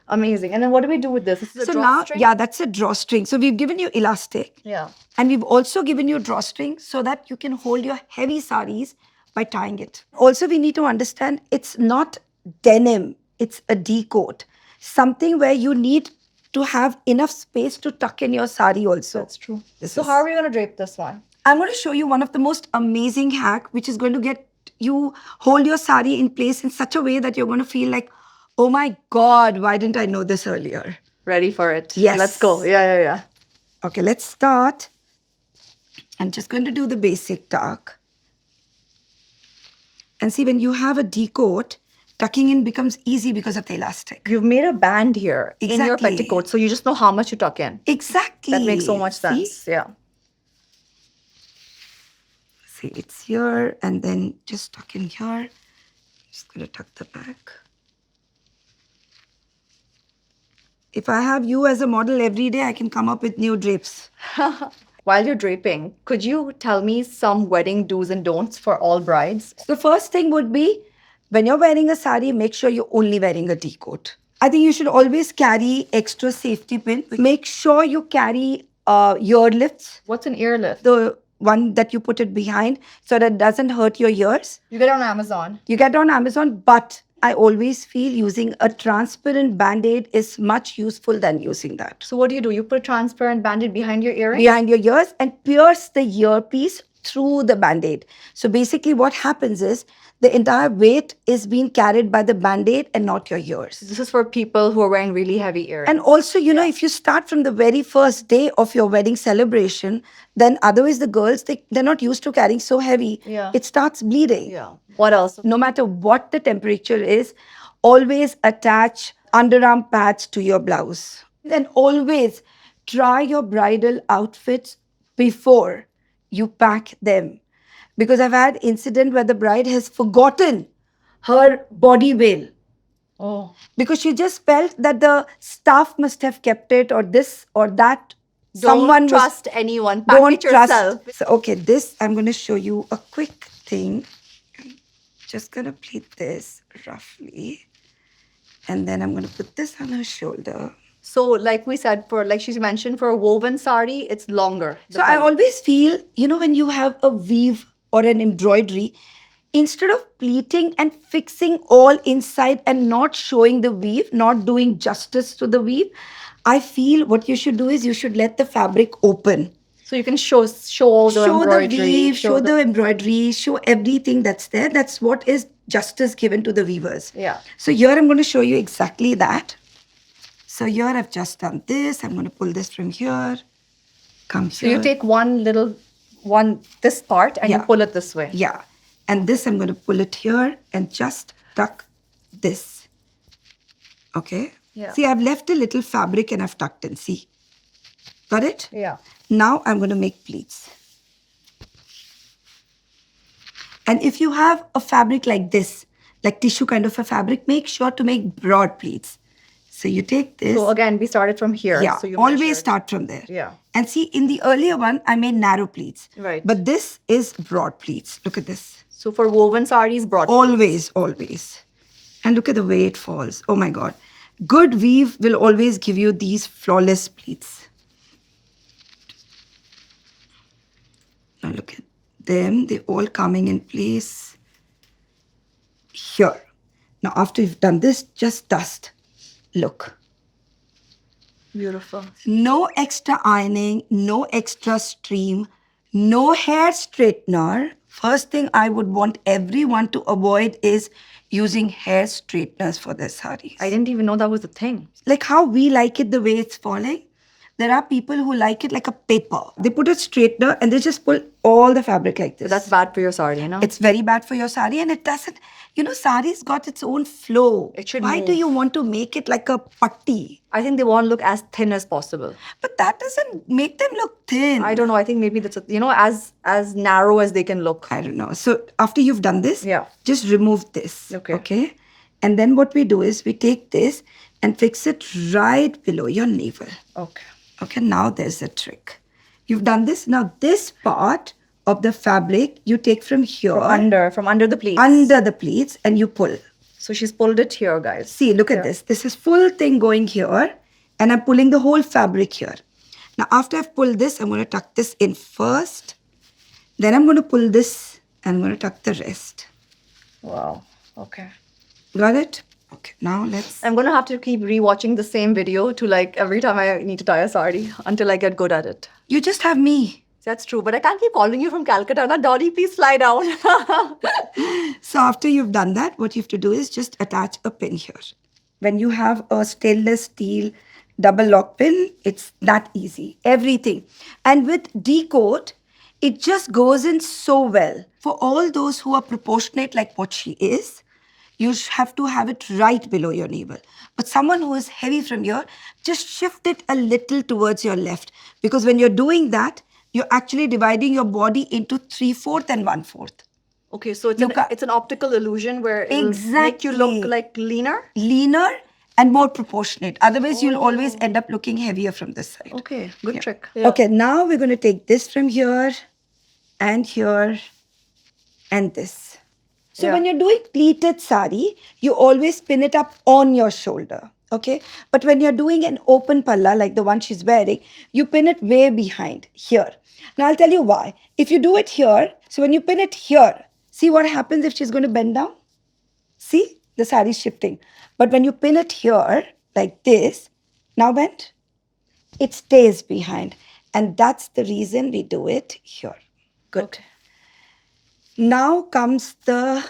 Amazing. And then what do we do with this? This is a So drawstring? now, yeah, that's a drawstring. So we've given you elastic. Yeah. And we've also given you drawstring so that you can hold your heavy saris by tying it. Also, we need to understand it's not denim, it's a decoat. Something where you need to have enough space to tuck in your sari also. That's true. This So is- how are we going to drape this one? I'm going to show you one of the most amazing hack, which is going to get you hold your sari in place in such a way that you're going to feel like, oh my God, why didn't I know this earlier? Ready for it. Yes. Let's go. Yeah. Okay, let's start. I'm just going to do the basic tuck. And see, when you have a decoat, tucking in becomes easy because of the elastic. You've made a band here in your Exactly. petticoat, so you just know how much to tuck in. Exactly. That makes so much See? sense. Yeah. See, it's here, and then just tuck in here. Just going to tuck the back. If I have you as a model every day, I can come up with new drapes. While you're draping, could you tell me some wedding do's and don'ts for all brides? The first thing would be, when you're wearing a sari, make sure you're only wearing a decoat. I think you should always carry extra safety pin. Make sure you carry ear lifts, What's an ear lift? the one that you put it behind so that it doesn't hurt your ears. You get it on Amazon. You get it on Amazon, but I always feel using a transparent band-aid is much useful than using that. So what do? You put a transparent bandage behind your earring? Behind your ears and pierce the earpiece through the band-aid. So basically what happens is the entire weight is being carried by the band-aid and not your ears. This is for people who are wearing really heavy earrings. And also, you know, if you start from the very first day of your wedding celebration, then otherwise the girls, they're not used to carrying so heavy. Yeah. It starts bleeding. Yeah. What else? No matter what the temperature is, always attach underarm pads to your blouse. And always try your bridal outfits before you pack them. Because I've had incident where the bride has forgotten her body veil. Oh. Because she just felt that the staff must have kept it or this or that. Don't trust anyone. Pack Don't it yourself. trust. So, okay, this, I'm going to show you a quick thing. I'm just going to pleat this roughly. And then I'm going to put this on her shoulder. So like we said, like she mentioned, for a woven sari, it's longer. So I always feel, you know, when you have a weave or an embroidery, instead of pleating and fixing all inside and not showing the weave, not doing justice to the weave, I feel what you should do is you should let the fabric open. So you can show all the embroidery. The weave, show the embroidery, show everything that's there. That's what is justice given to the weavers. Yeah. So here I'm going to show you exactly that. So here I've just done this. I'm going to pull this from here. Come So here. you take this part and you Yeah. pull it this way. Yeah. And this I'm going to pull it here and just tuck this. Okay? Yeah. See, I've left a little fabric and I've tucked in. See? Got it? Yeah. Now I'm going to make pleats. And if you have a fabric like this, like tissue kind of a fabric, make sure to make broad pleats. So you take this. So again, we started from here. Yeah, So you always measured. start from there. Yeah. And see, in the earlier one, I made narrow pleats. Right. But this is broad pleats. Look at this. So for woven saris, broad. Always, always. And look at the way it falls. Oh my God. Good weave will always give you these flawless pleats. Now look at them. They're all coming in place here. Now after you've done this, just dust. Look. Beautiful. No extra ironing, no extra stream, no hair straightener. First thing I would want everyone to avoid is using hair straighteners for their saris. I didn't even know that was a thing. Like how we like it the way it's falling. There are people who like it like a paper. They put a straightener and they just pull all the fabric like this. So that's bad for your sari, you know? It's very bad for your sari and it doesn't, sari's got its own flow. It should Why do move. you want to make it like a patti? I think they want to look as thin as possible. But that doesn't make them look thin. I don't know. I think maybe that's as narrow as they can look. I don't know. So after you've done this, Yeah. just remove this. Okay. Okay. And then what we do is we take this and fix it right below your navel. Okay. Okay, now there's a trick. You've done this. Now this part of the fabric you take from here. From under the pleats. Under the pleats and you pull. So she's pulled it here, guys. See, look at this. This is full thing going here and I'm pulling the whole fabric here. Now after I've pulled this, I'm going to tuck this in first. Then I'm going to pull this and I'm going to tuck the rest. Wow. Okay. Got it? Okay, now let's... I'm going to have to keep rewatching the same video to every time I need to tie a sari until I get good at it. You just have me. That's true, but I can't keep calling you from Calcutta. Now, Dolly, please fly down. So after you've done that, what you have to do is just attach a pin here. When you have a stainless steel double lock pin, it's that easy. Everything. And with decode, it just goes in so well. For all those who are proportionate like what she is, you have to have it right below your navel. But someone who is heavy from here, just shift it a little towards your left. Because when you're doing that, you're actually dividing your body into 3/4 and 1/4. Okay, so it's an optical illusion where it'll make you look like leaner? Leaner and more proportionate. Otherwise, you'll always end up looking heavier from this side. Okay, good trick. Okay, now we're going to take this from here and this. So when you're doing pleated sari, you always pin it up on your shoulder. Okay? But when you're doing an open palla, like the one she's wearing, you pin it way behind, here. Now, I'll tell you why. If you do it here, so when you pin it here, see what happens if she's going to bend down? See? The sari is shifting. But when you pin it here, like this, now bend, it stays behind. And that's the reason we do it here. Good. Okay. Now comes the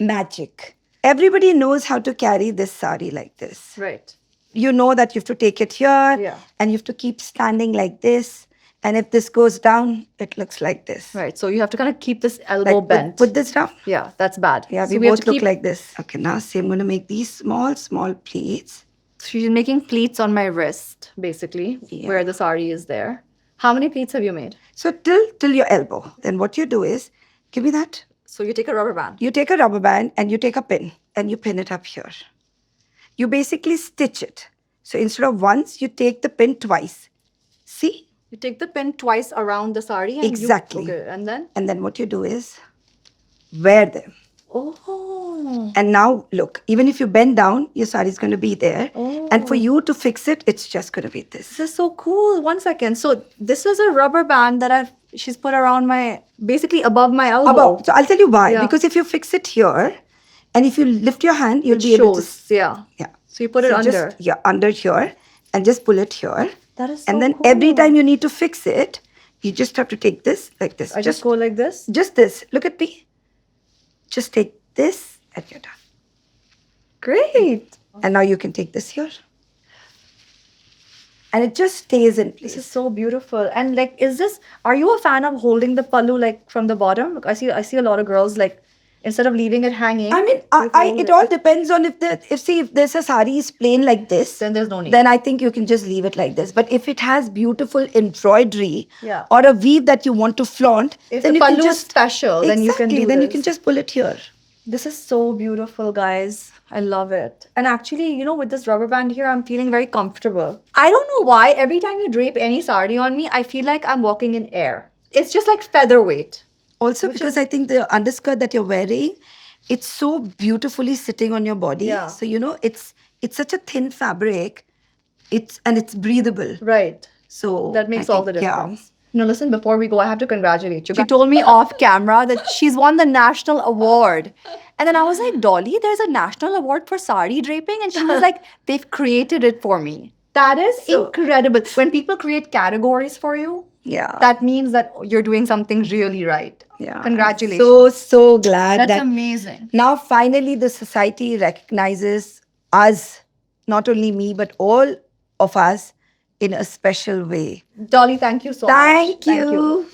magic. Everybody knows how to carry this sari like this. Right. You know that you have to take it here and you have to keep standing like this. And if this goes down, it looks like this. Right. So you have to kind of keep this elbow bent. Put this down. Yeah, that's bad. Yeah, so we both look like this. Okay, now see, I'm going to make these small, small pleats. She's making pleats on my wrist, basically, where the sari is there. How many pleats have you made? So till your elbow. Then what you do is, give me that. So you take a rubber band. You take a rubber band and you take a pin and you pin it up here. You basically stitch it. So instead of once, you take the pin twice. See? You take the pin twice around the sari. And Exactly. Okay, and then? And then what you do is wear them. Oh. And now look, even if you bend down, your sari is going to be there. Oh. And for you to fix it, it's just going to be this. This is so cool. 1 second. So this is a rubber band that she's put around basically above my elbow. Above. So I'll tell you why. Yeah. Because if you fix it here, and if you lift your hand, you'll be able to... Yeah. Yeah. So you put it under. Just, under here. And just pull it here. That is so And then cool. every time you need to fix it, you just have to take this like this. I just go like this? Just this. Look at me. Just take this and you're done. Great. And now you can take this here. And it just stays in place. This is so beautiful. And are you a fan of holding the pallu from the bottom? I see a lot of girls Instead of leaving it hanging, I mean, you fold it all depends on if there's a sari is plain like this, then there's no need. then I think you can just leave it like this. But if it has beautiful embroidery Yeah. or a weave that you want to flaunt, If then the you can pallu is just special, then you can exactly, do then you this. can just pull it here. This is so beautiful, guys. I love it. And actually, you know, with this rubber band here, I'm feeling very comfortable. I don't know why. Every time you drape any sari on me, I feel like I'm walking in air. It's just like featherweight. Also, because I think the underskirt that you're wearing, it's so beautifully sitting on your body. Yeah. So you know, it's such a thin fabric. It's breathable. Right. So That makes I all the think, yeah. difference. No, listen, before we go, I have to congratulate you. She told me off camera that she's won the national award. And then I was like, Dolly, there's a national award for sari draping. And she was like, they've created it for me. That is So- incredible. When people create categories for you, Yeah. that means that you're doing something really right. Yeah. Congratulations. So glad That's that amazing. now finally the society recognizes us, not only me, but all of us in a special way. Dolly, thank you so much. Thank you.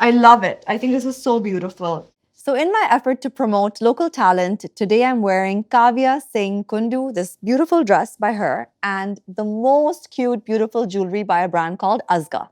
I love it. I think this is so beautiful. So, in my effort to promote local talent, today I'm wearing Kavya Singh Kundu, this beautiful dress by her, and the most cute, beautiful jewelry by a brand called Azga.